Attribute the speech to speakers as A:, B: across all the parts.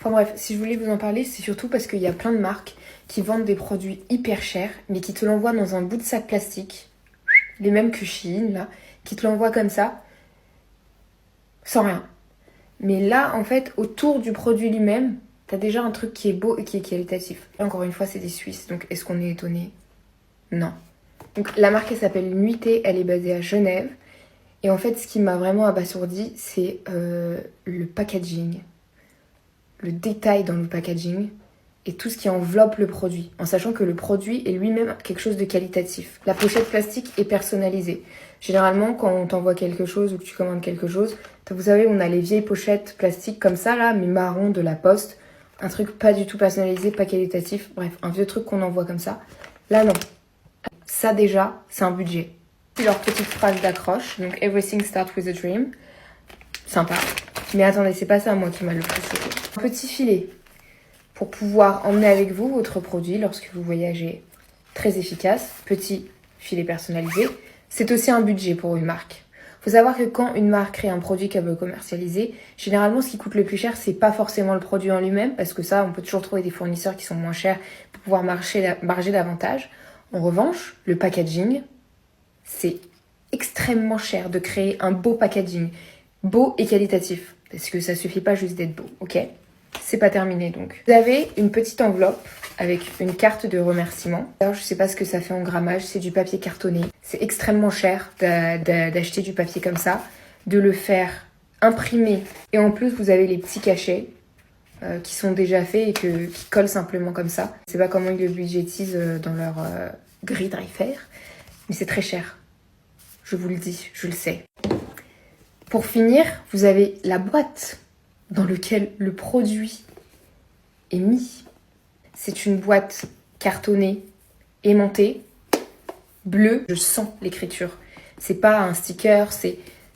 A: Enfin bref, si je voulais vous en parler, c'est surtout parce qu'il y a plein de marques qui vendent des produits hyper chers, mais qui te l'envoient dans un bout de sac plastique, les mêmes que Shein, là, qui te l'envoient comme ça, sans rien. Mais là, en fait, autour du produit lui-même, t'as déjà un truc qui est beau et qui est qualitatif. Et encore une fois, c'est des Suisses, donc est-ce qu'on est étonné? Non. Donc la marque, elle s'appelle Nuitée, elle est basée à Genève. Et en fait, ce qui m'a vraiment abasourdi, c'est le packaging. Le détail dans le packaging et tout ce qui enveloppe le produit, en sachant que le produit est lui-même quelque chose de qualitatif. La pochette plastique est personnalisée. Généralement, quand on t'envoie quelque chose ou que tu commandes quelque chose, vous savez, on a les vieilles pochettes plastiques comme ça, là, mais marron de la poste. Un truc pas du tout personnalisé, pas qualitatif. Bref, un vieux truc qu'on envoie comme ça. Là, non. Ça, déjà, c'est un budget. Leur petite phrase d'accroche, donc « Everything starts with a dream ». Sympa. Mais attendez, c'est pas ça, moi, qui m'a le plus choqué. Un petit filet pour pouvoir emmener avec vous votre produit lorsque vous voyagez. Très efficace. Petit filet personnalisé. C'est aussi un budget pour une marque. Il faut savoir que quand une marque crée un produit qu'elle veut commercialiser, généralement, ce qui coûte le plus cher, c'est pas forcément le produit en lui-même, parce que ça, on peut toujours trouver des fournisseurs qui sont moins chers pour pouvoir marger davantage. En revanche, le packaging, c'est extrêmement cher de créer un beau packaging. Beau et qualitatif. Parce que ça suffit pas juste d'être beau, ok? C'est pas terminé donc. Vous avez une petite enveloppe avec une carte de remerciement. Alors je sais pas ce que ça fait en grammage, c'est du papier cartonné. C'est extrêmement cher d'acheter du papier comme ça, de le faire imprimer. Et en plus vous avez les petits cachets qui sont déjà faits et qui collent simplement comme ça. Je sais pas comment ils le budgétisent dans leur grille tarifaire, mais c'est très cher. Je vous le dis, je le sais. Pour finir, vous avez la boîte dans laquelle le produit est mis. C'est une boîte cartonnée, aimantée, bleue. Je sens l'écriture. C'est pas un sticker,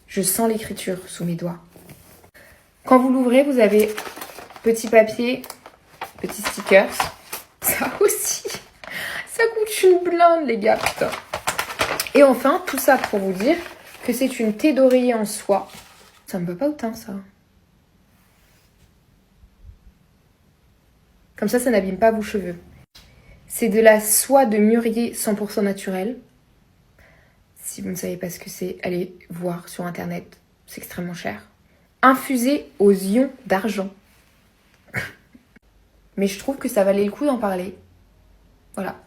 A: je sens l'écriture sous mes doigts. Quand vous l'ouvrez, vous avez petit papier, petit stickers. Ça aussi, ça coûte une blinde, les gars, putain. Et enfin, tout ça pour vous dire que c'est une thé d'oreiller en soie. Ça me va pas autant, ça. Comme ça n'abîme pas vos cheveux. C'est de la soie de mûrier 100% naturelle. Si vous ne savez pas ce que c'est, allez voir sur internet. C'est extrêmement cher. Infusée aux ions d'argent. Mais je trouve que ça valait le coup d'en parler. Voilà.